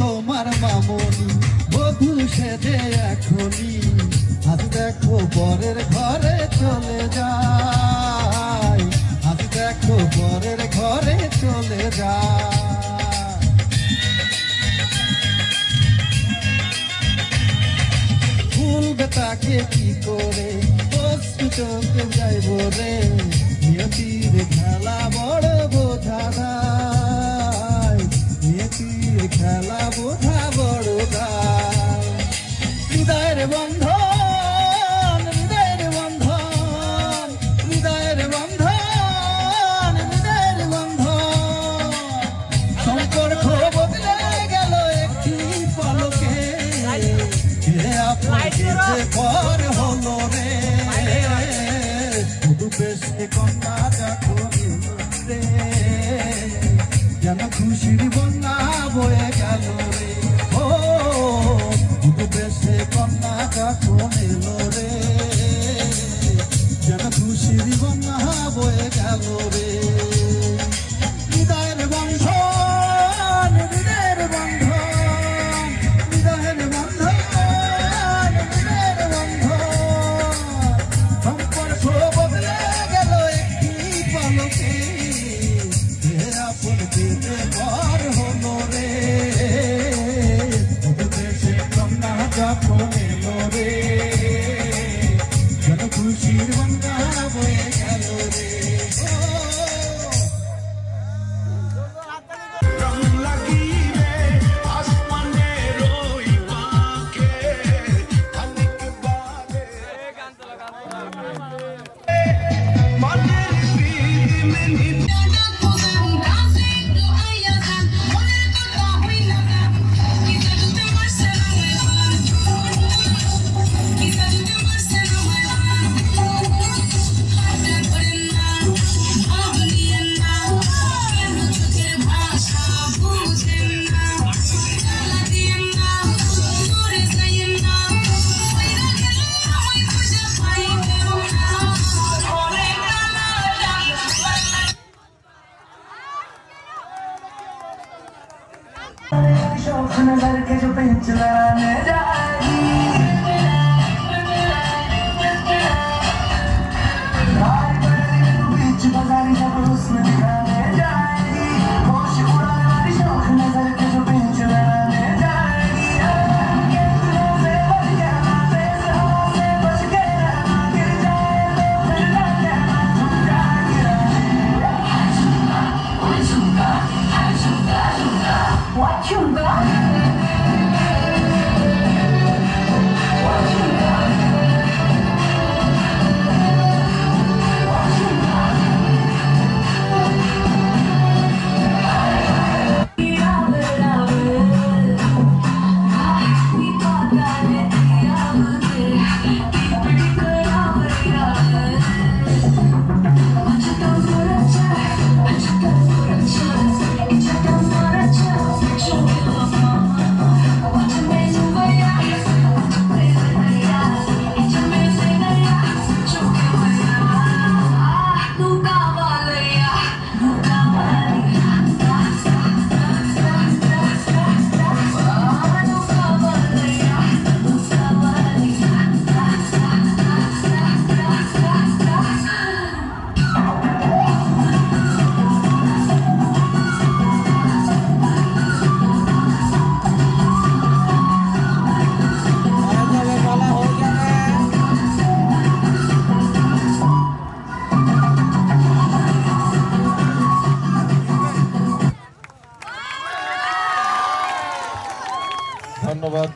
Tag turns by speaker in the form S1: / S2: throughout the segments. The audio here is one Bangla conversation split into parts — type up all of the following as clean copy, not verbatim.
S1: তোমার মামনি বধূ সেজে এখনই আজ দেখো বরের ঘরে চলে যায় আজ দেখো বরের ঘরে চলে যায় ভুলবে তাকে কি করে চলতে যাইব রে নিয়তির খেলা বড় বোঝা যায় নিয়তির খেলা বোঝা বড় যায় হৃদয়ের বন্ধন হৃদয়ের বন্ধন হৃদয়ের বন্ধন হৃদয়ের বন্ধন সম্পর্ক বদলে গেল একটি পলকে আপনাকে পর হলো রে বেশি কন্যা দেখো রে যেন খুশির বন্যা বয়ে গেল রে ও বেশি কন্যা দেখো নিল রে যেন খুশির বন্যা বয়ে গেল রে হৃদয়ের বন্ধন হৃদয়ের বন্ধন হৃদয়ের বন্ধন হৃদয়ের বন্ধন সম্পর্ক বদলে গেল একটি পলকে আপন পেতে পর হলো রে দেশে কন্যা যখন এলো রে যেন খুশির বন্যা বয়ে গেল রে
S2: शौक नजर के जो पेंच लड़ाने जाएगी बीच बाजारी जब उसमें दिखाने जाएगी होश उड़ाने वाली शौक नजर के जो पेंच लड़ाने जाएगी से बच के ना तेज हवा से बच के रहना गिर जाए तो फिर ना कहना झुक जाएगी What you got?
S1: ধন্যবাদ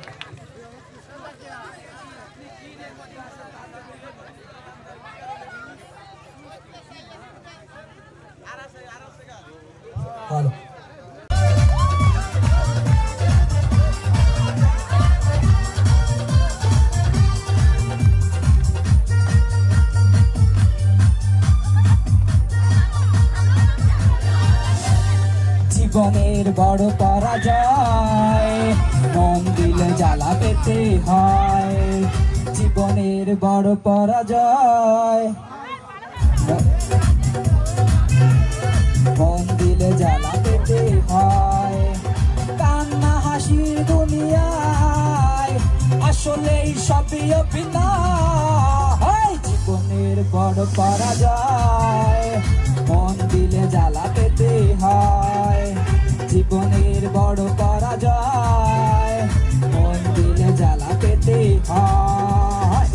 S1: ভালো
S3: জীবনের বড় পরাজয় মন দিলে জ্বালা পেতে হয় জীবনের বড় পরাজয় মন দিলে জ্বালা পেতে হয় কান্না সবই অভিনয় জীবনের বড় পরাজয় মন দিলে জ্বালা পেতে হয় জীবনের বড় পরাজয় মন দিলে জ্বালা পেতে হয়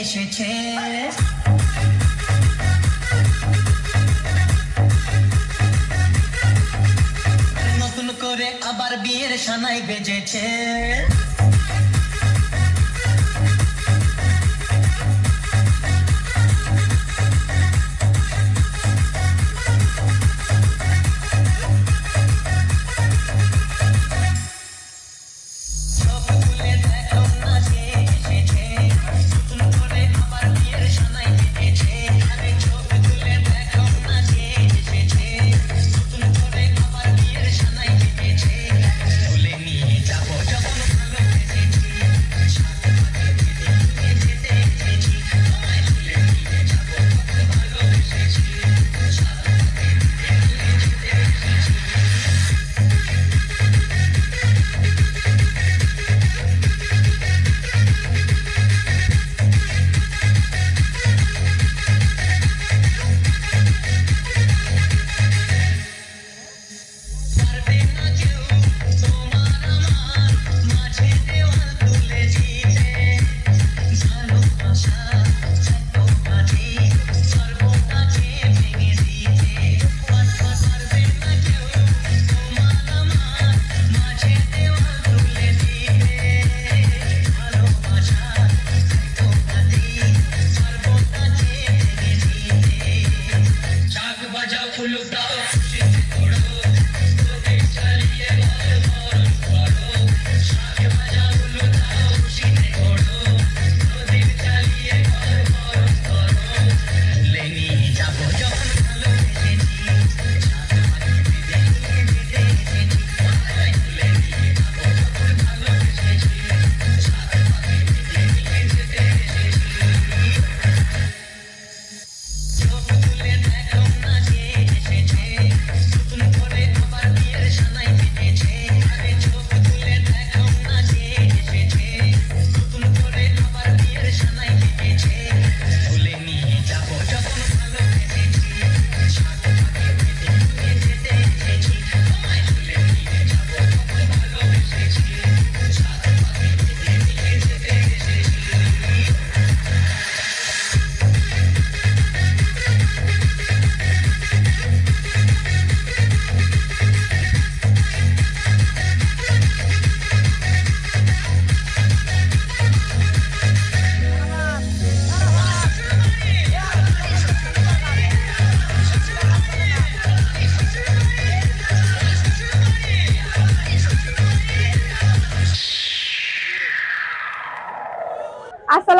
S4: এসেছে নতুন করে আবার বিয়ের সানাই বেজেছে ভুলে নিয়ে যাবো যখন ভালোবেসেছি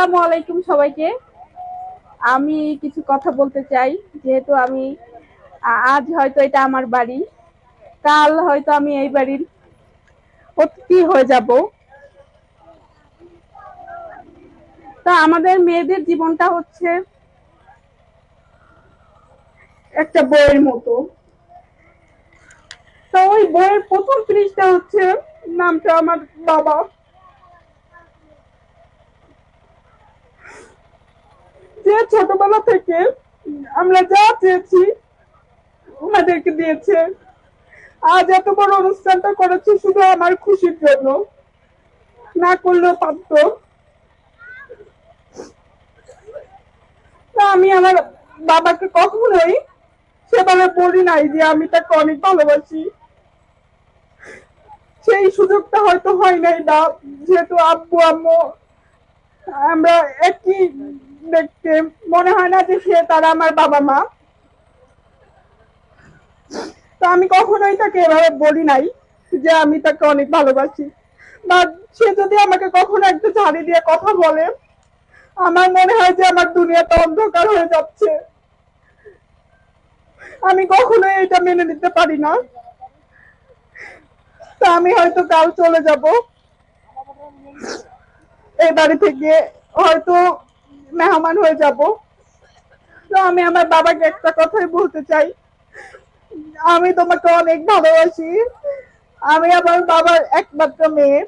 S5: আসসালামু আলাইকুম সবাইকে। আমি কিছু কথা বলতে চাই, যেহেতু আমি আজ হয়তো এটা আমার বাড়ি, কাল হয়তো আমি এই বাড়ির অতিথি হয়ে যাব। তা আমাদের মেয়েদের জীবনটা হচ্ছে একটা বইয়ের মতো। তো ওই বইয়ের প্রথম পৃষ্ঠা হচ্ছে নামটা আমার বাবা। যে ছোটবেলা থেকে আমরা যা চেয়েছি ওনাদেরকে দিয়েছে। আজ এত বড় অনুষ্ঠানটা করেছে শুধু আমার খুশির জন্য, না করলেও পারত। তা আমি আমার বাবাকে কখনোই সেভাবে বলি নাই যে আমি তাকে অনেক ভালোবাসি। সেই সুযোগটা হয়তো হয় নাই, না, যেহেতু আব্বু আম্মু আমরা একই দেখতে, মনে হয় না যে তারা আমার বাবা মা। তো আমি কখনোই তাকে এভাবে বলি নাই যে আমি তাকে অনেক ভালোবাসি। বা সে যদি আমাকে কখনো একটা ঝাড়ি দিয়ে কথা বলে, আমার মনে হয় যে আমার দুনিয়াটা অন্ধকার হয়ে যাচ্ছে। আমি কখনোই এটা মেনে নিতে পারি না। তা আমি হয়তো কাল চলে যাব এই বাড়ি থেকে, হয়তো মেহমান হয়ে যাব। তো আমি আমার বাবাকে একটা কথাই বলতে চাই, আমি তোমাকে অনেক ভালোবাসি। আমি আমার বাবার একমাত্র মেয়ে।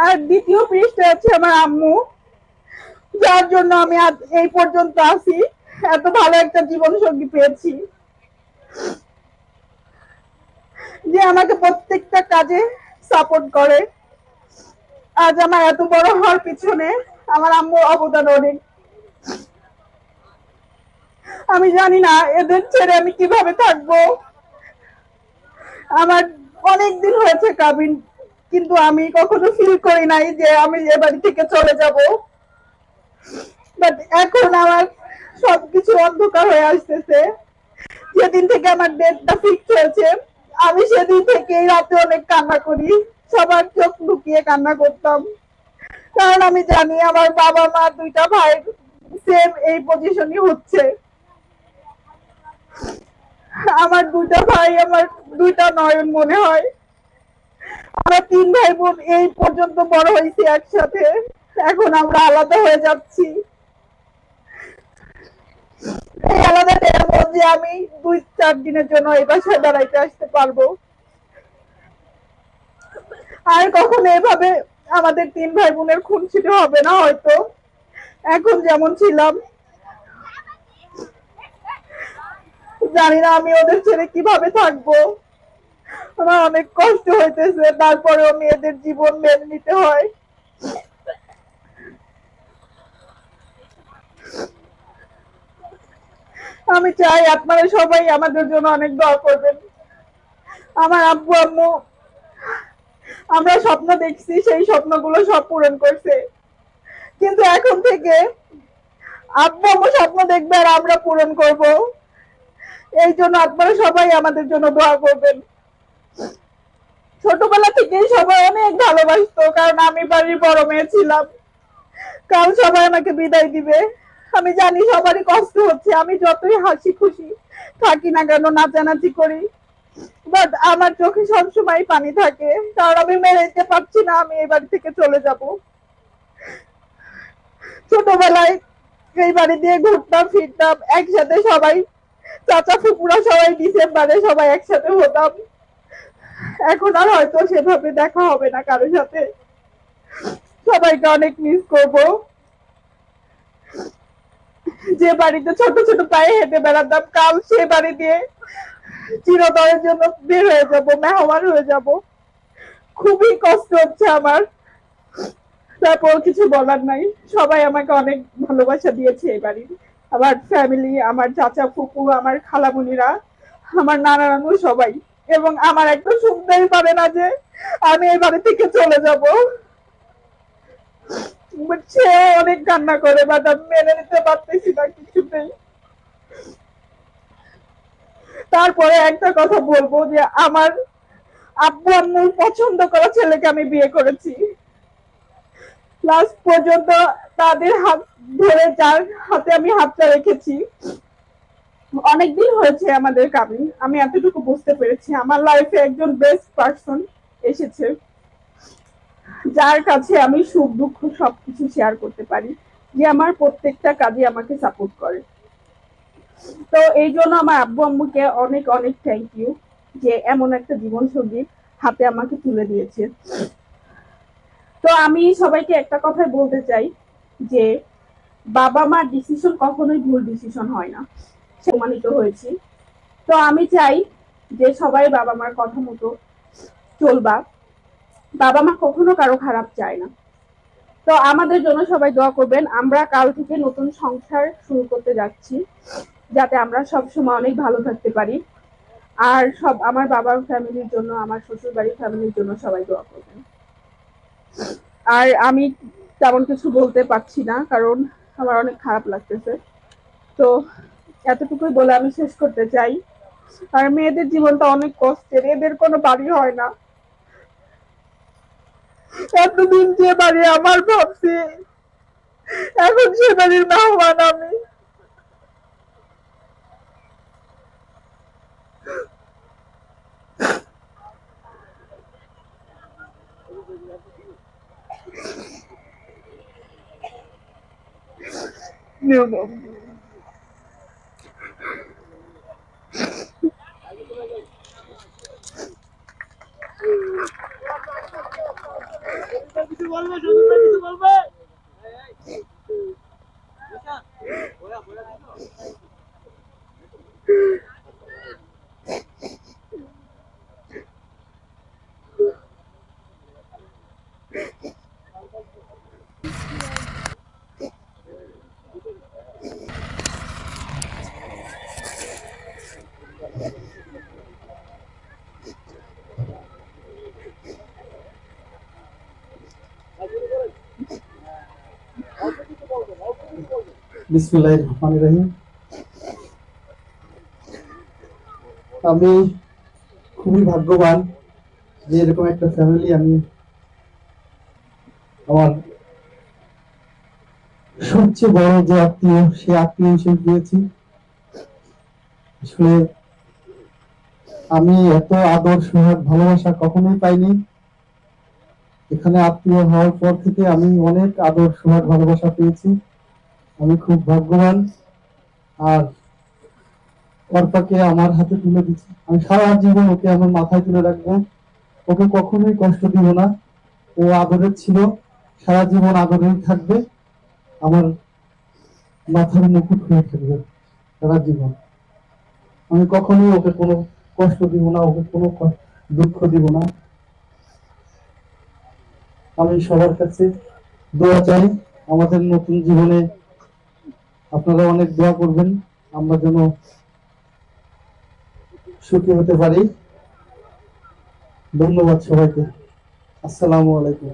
S5: আর দ্বিতীয় পৃষ্ঠে আছে আমার আম্মু, যার জন্য আমি আজ এই পর্যন্ত আছি, এত ভালো একটা জীবন সঙ্গী পেয়েছি, যে আমাকে প্রত্যেকটা কাজে সাপোর্ট করে। আজ আমার এত বড় হওয়ার পিছনে আমার আম্মুর অবদান অনেক। আমি জানি না এদের ছেড়ে আমি কিভাবে থাকবো। আমার অনেক দিন হয়েছে কাবিন, কিন্তু আমি কখনো ফিল করি নাই যে আমি এ বাড়ি থেকে চলে যাব। বাট এখন আমার সবকিছু অন্ধকার হয়ে আসতেছে। যেদিন থেকে আমার ডেটটা ফিক্স হয়েছে, আমি সেদিন থেকে রাতে অনেক কান্না করি, সবার চোখ লুকিয়ে কান্না করতাম। কারণ আমি জানি আমার বাবা মা দুইটা ভাই সেম এই পজিশনই হচ্ছে। আমার দুইটা ভাই আমার দুইটা নয়ন মনে হয়। আমরা তিন ভাই বোন এই পর্যন্ত বড় হয়েছি একসাথে, এখন আমরা আলাদা হয়ে যাচ্ছি। এই আলাদা যে আমি 2-4 দিনের জন্য এই বাসায় বেড়াইতে আসতে পারবো। আর কখনো এভাবে আমাদের তিন ভাই বোনের খুনসুটি হবে না হয়তো, এখন যেমন ছিলাম। জানি না আমি ওদের ছেড়ে কিভাবে থাকবো। আমার অনেক কষ্ট হইতেছে, তারপরেও মেয়েদের জীবন মেনে নিতে হয়। আমি চাই আপনারা সবাই আমাদের জন্য অনেক দোয়া করবেন। আমার আব্বু আম্মু, আমরা স্বপ্ন দেখছি, সেই স্বপ্নগুলো সব পূরণ করছে, কিন্তু এখন থেকে আব্বু আম্মু স্বপ্ন দেখবে আর আমরা পূরণ করব। এই জন্য আপনারা সবাই আমাদের জন্য দোয়া করবেন। ছোটবেলা থেকেই সবাই অনেক ভালোবাসতো, কারণ আমি বাড়ির বড় মেয়ে ছিলাম। কাল সবাই আমাকে বিদায় দিবে, আমি জানি সবারই কষ্ট হচ্ছে। আমি যতই হাসি খুশি থাকি না কেন, নাচানাচি করি, বাট আমার চোখে সবসময় পানি থাকে, কারণ আমি মেনে নিতে পারছি না আমি এই বাড়ি থেকে চলে যাব। ছোটবেলায় এই বাড়ি দিয়ে ঘুরতাম ফিরতাম একসাথে, সবাই চাচা ফুপুরা সবাই ডিসেম্বরে সবাই একসাথে হতাম। এখন আর হয়তো সেভাবে দেখা হবে না কারোর সাথে। সবাইকে অনেক মিস করব। যে বাড়িতে ছোট ছোট পায়ে হেঁটে বেড়াতাম, কাল সে বাড়ি দিয়ে চিরতরের জন্য বের হয়ে যাব, মেহমান হয়ে যাব। খুবই কষ্ট হচ্ছে আমার, তারপর কিছু বলার নাই। সবাই আমাকে অনেক ভালোবাসা দিয়েছে এই বাড়ির, আমার ফ্যামিলি, আমার চাচা ফুপু, আমার খালামুনিরা, আমার নানা নানু সবাই। এবং আমার একটা শুনতেই পারে না যে আমি এই বাড়ি থেকে চলে যাব। সে অনেক কান্না করে, বাট আমি মেনে নিতে পারতেছি না কিছুতেই। তারপরে একটা কথা বলবো যে আমার আব্বু আম্মুর পছন্দ করা ছেলেকে আমি বিয়ে করেছি। লাস্ট পর্যন্ত তাদের হাত ধরে, যার হাতে আমি হাতটা রেখেছি, অনেকদিন হয়েছে আমাদের কাবিন। আমি এতটুকু বুঝতে পেরেছি আমার লাইফে একজন বেস্ট পারসন এসেছে, যার কাছে আমি সুখ দুঃখ সবকিছু শেয়ার করতে পারি, যে আমার প্রত্যেকটা কাজে আমাকে সাপোর্ট করে। তো এই জন্য আমার আব্বু আম্মুকে অনেক অনেক থ্যাংক ইউ, যে এমন একটা জীবন সঙ্গী হাতে আমাকে তুলে দিয়েছে। তো আমি সবাইকে একটা কথাই বলতে চাই, যে বাবা মার ডিসিশন কখনোই ভুল ডিসিশন হয় না, প্রমাণিত হয়েছি। তো আমি চাই যে সবাই বাবা মার কথা মতো চলবা। বাবা মা কখনো কারো খারাপ চায় না। তো আমাদের জন্য সবাই দোয়া করবেন। আমরা কাল থেকে নতুন সংসার শুরু করতে যাচ্ছি, যাতে আমরা সব সময় অনেক ভালো থাকতে পারি। আর আমার বাবার ফ্যামিলির জন্য, আমার শ্বশুর বাড়ির ফ্যামিলির জন্য সবাই দোয়া করবেন। আর আমি তেমন কিছু বলতে পারছি না, কারণ আমার অনেক খারাপ লাগতেছে। তো এতটুকুই বলে আমি শেষ করতে চাই। আর মেয়েদের জীবনটা অনেক কষ্টের, এদের কোনো বাড়ি হয় না। এতদিন যে বাড়ি আমার ভাবছি, এখন সে বাড়ির মেহমান আমি।
S1: বিসমিল্লাহির রহমানির রহিম। আমি খুবই ভাগ্যবান যে এরকম একটা ফ্যামিলি আমি আমার সবচেয়ে বড় যে আত্মীয়, সে আত্মীয় হিসেবে পেয়েছি। আসলে আমি এত আদর, সোহাগ, ভালোবাসা কখনোই পাইনি। এখানে আত্মীয় হওয়ার পর থেকে আমি অনেক আদর, সোহাগ, ভালোবাসা পেয়েছি। আমি খুব ভাগ্যবান। আর অর্পাকে আমার হাতে তুলে দিচ্ছি। আমি সারা জীবন ওকে আমার মাথায় তুলে রাখবো। ওকে কখনোই কষ্ট দিব না। ও আদরের ছিল, সারা জীবন আদরেই থাকবে, আমার মাথার মুকুট হয়ে থাকবে সারা জীবন। আমি কখনোই ওকে কোনো কষ্ট দিব না, ওকে কোনো দুঃখ দিব না। আমি সবার কাছে দোয়া চাই আমাদের নতুন জীবনে। আপনারা অনেক দোয়া করবেন, আমরা যেন সুখী হতে পারি। ধন্যবাদ সবাইকে। আসসালামু আলাইকুম।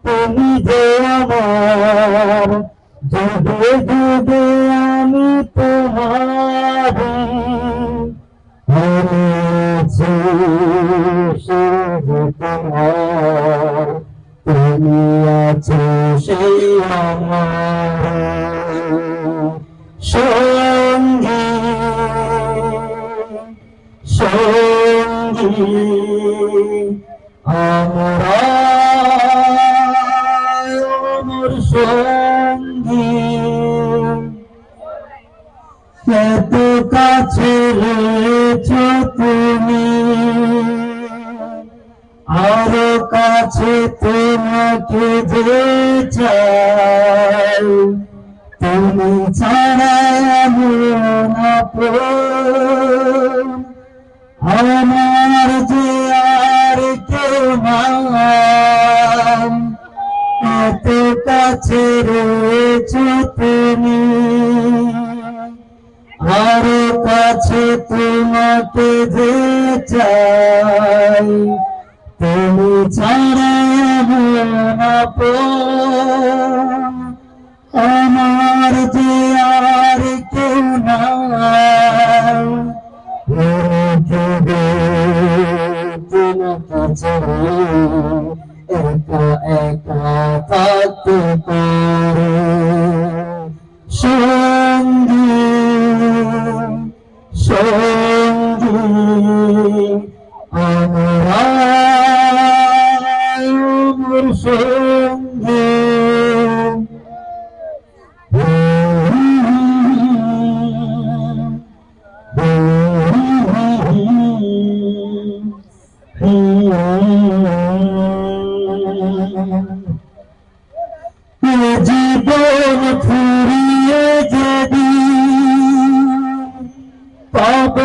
S3: তুমি যে আমার যুগে যুগে আমি তোমারি তোমার, তুমি আছো সেই আমার সঙ্গী সঙ্গী। আমার সঙ্গী এত কাছে রয়েছো তুমি, আরো কাছে তোমাকে যে চাই, তুমি ছাড়া মন আপন আমার যে আর কেউ নাই। এত কাছে রয়েছো তুমি, আরো কাছে তোমাকে যে চাই, তুমি ছাড়া মন আপন আমার যে আর কেউ নাই। জীবন ফুরিয়ে যদি পাব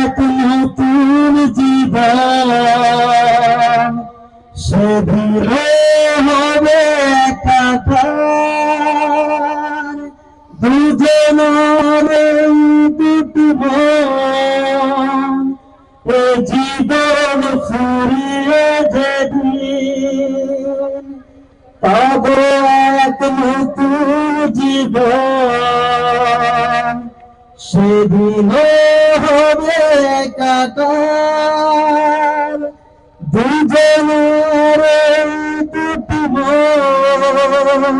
S3: এক নতুন জীবন, সেদিন হবে একাকার দুজনের দুটি মন। এ জীবন ফুরিয়ে যেদিন পাব এক নতুন জীবন, সেদিন হবে একাকার দুজনের দুটি মন।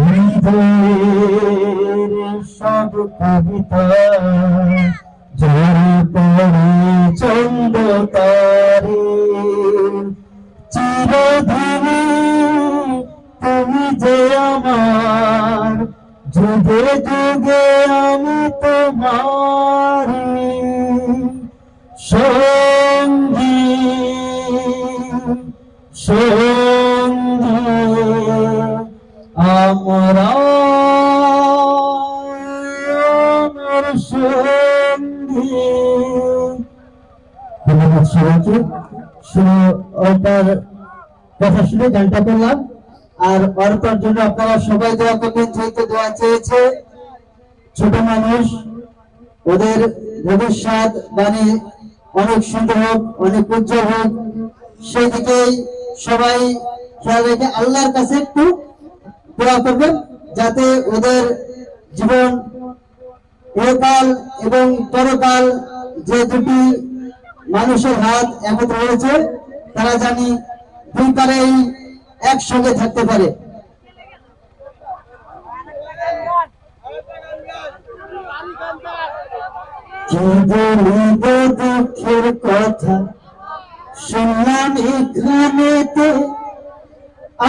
S3: হৃদয়ের সব কবিতা ঝরে পড়ে চন্দ্র তারে, চিরদিনই তুমি যে আমার, যুগে যুগে আমি তোমারি সঙ্গী সঙ্গী। আমার সঙ্গী। ধন্যবাদ সবাইকে। ওটার কথা শুনে গানটা করলাম। আর অর্পণের জন্য আপনারা সবাই দোয়া করবেন, যেহেতু দোয়া চেয়েছে। ছোট মানুষ, ওদের ভবিষ্যৎ বাণী অনেক সুন্দর হোক, অনেক উজ্জ্বল হোক, সেদিকেই সবাই খেয়াল রেখে আল্লাহর কাছে একটু দোয়া করবেন, যাতে ওদের জীবন ইহকাল এবং পরকাল যে দুটি মানুষের হাত একত্র হয়েছে, তারা জানি দুই কালেই একসঙ্গে থাকতে পারে। কি বলিব দুঃখের কথা শুনলাম এখানেতে,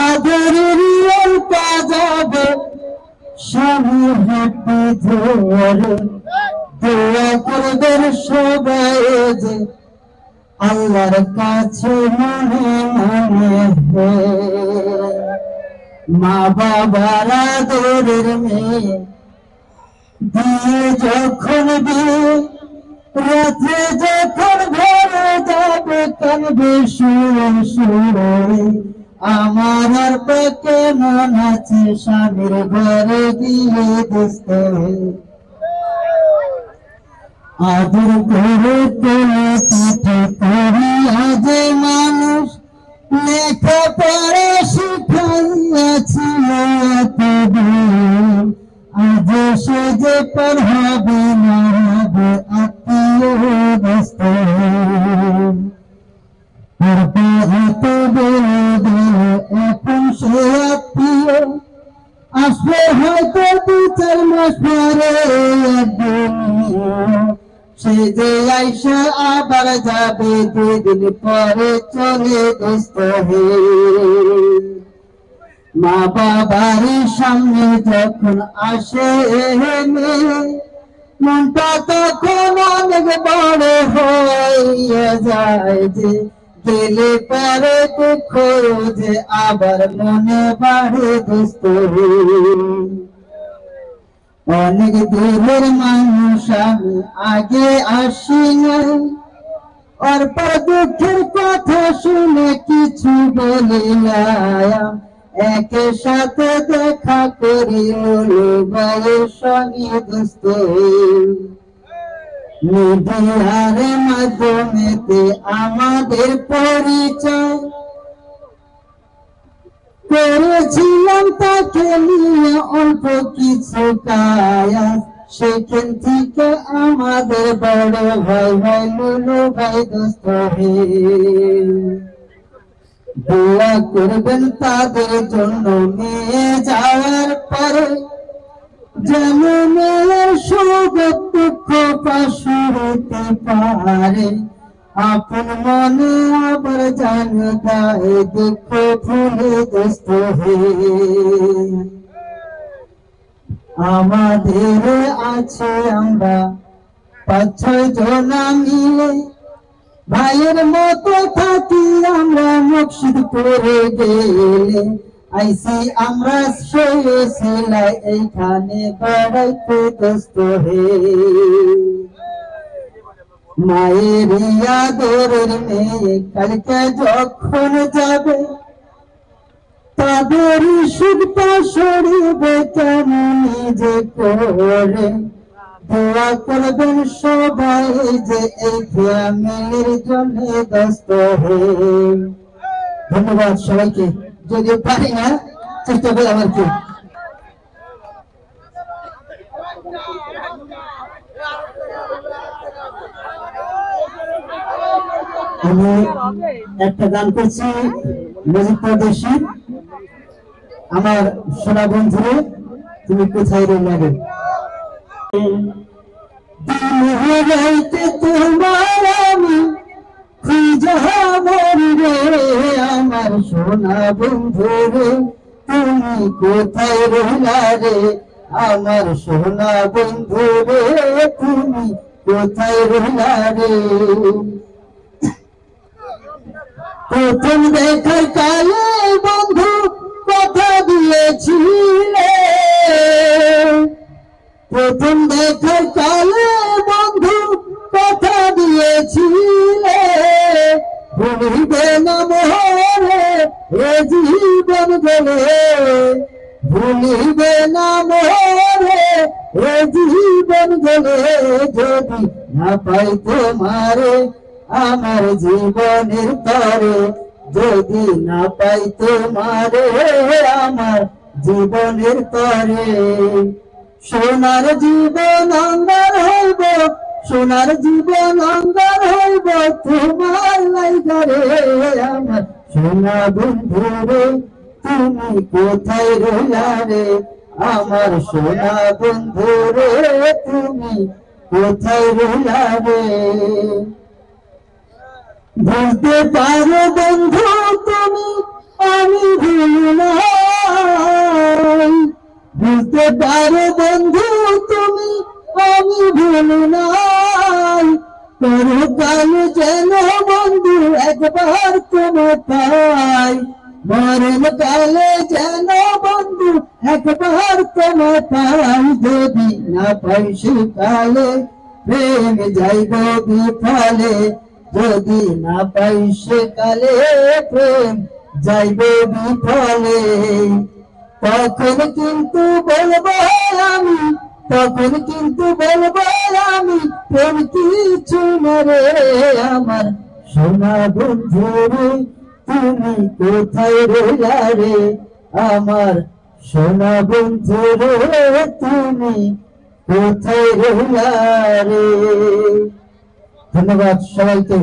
S3: আদরের লঙ্কা যাবে স্বামী হাতে ধরে, দোয়া করবেন সবাই যে আল্লাহর কাছে মনে মনে মা বাবার আদরের মেয়ে দিয়ে যখন বিয়ে, রাত্রে যখন ঘরে যাবে কানবে শুয়ে শুয়ে, আমার আর কেমন আছে স্বামীর ঘরে গিয়ে দোস্ত, আদর করে তোলে চিঠি করিয়া যে মানুষ লেখাপড়া শিখাইয়াছিল এতদিন, আজ সে যে পড়াবে না হবে আত্মীয় দোস্ত, এত বলে দিল এখন সে আত্মীয় আসবে হয়তো 2-4 মাস পরে একদিন, সে যে আইসা আবার যাবে 2 দিন পরে চলে দোস্ত হে। মা বাবার সামনে যখন আসে মেয়ে, মনটা তখন অনেক বড় হয়ে যায় যে, গেলে পরে দুঃখ যে আবার মনে বাড়ে দোস্ত হে। অনেক দূরের মানুষ আমি আগে আসি নাই, অর্পর দুঃখের কথা শুনে কিছু বলি নাই, একে সাথে দেখা করি ভাইয়ের সঙ্গে দোস্ত, মিডিয়ার মাধ্যমেতে আমাদের পরিচয় করেছিলাম, তাকে নিয়ে অল্প কিছু কায়া, সেখান থেকে আমাদের বড় ভাই ভাই লুলু ভাই দোস্ত হে। দোয়া করবেন তাদের জন্য নিয়ে যাওয়ার পরে, যেন মেয়ের সুখ দুঃখ পাশে হতে পারে, আপন মনে আবার জানে গায়ে দুঃখ ভুলে দোস্ত হে। আমাদের আছে আমরা 5-6 জন মিলে, ভাইয়ের মতো থাকি আমরা, মকসুদ করে গেলে আইসি আমরা শুয়েছিলাই এইখানে বেড়াইতে দোস্ত হে মায়ের আদরের মেয়ে কালকে যখন যাবে তাদের সুখটা সরিবে কেমন যে করে দোয়া করবেন সবাই যে এই ফ্যামিলির জন্য দোস্ত হে ধন্যবাদ সবাইকে যদিও পারি না চেষ্টা করি আমার কি আমি একটা গান করছি মিউজিক প্রদর্শন আমার সোনা বন্ধুরে তুমি কোথায় রইলে তোমার আমি খুঁজে রে আমার সোনা বন্ধু রে তুমি কোথায় রইলা রে আমার সোনা বন্ধু রে তুমি কোথায় রইলা রে প্রথম দেখার কালে বন্ধু কথা দিয়েছিলে প্রথম দেখার কালে বন্ধু কথা দিয়েছিলে ভুলিবে না মোরে এ জীবন গেলে ভুলিবে না মোরে এ জীবন গেলে যদি না পাই তোমারে আমার জীবনের তরে যদি না পাই তোমারে আমার জীবনের তরে সোনার জীবন অঙ্গার হইব সোনার জীবন অঙ্গার হইব তোমার লাইগারে আমার সোনা বন্ধু রে তুমি কোথায় রইলা রে আমার সোনা বন্ধু রে তুমি কোথায় রইলা রে বুঝতে পারো বন্ধু তুমি আমি ভুল নাই বুঝতে পারো বন্ধু তুমি আমি ভুল নাই পরকাল যেন বন্ধু একবার তোমার পাই মরণ কালে যেন বন্ধু একবার তোমার পাই যদি না পাই সেকালে প্রেম যাইব বিফলে যদি না পাই সেকালে প্রেম যাইবে বিফলে তখন কিন্তু বলবো আমি তখন কিন্তু বলবো আমি প্রেম কিছু না রে আমার সোনা বন্ধু রে তুমি কোথায় রইলা রে আমার সোনা বন্ধু রে তুমি কোথায় রইলা রে ধন্যবাদ সবাইকে।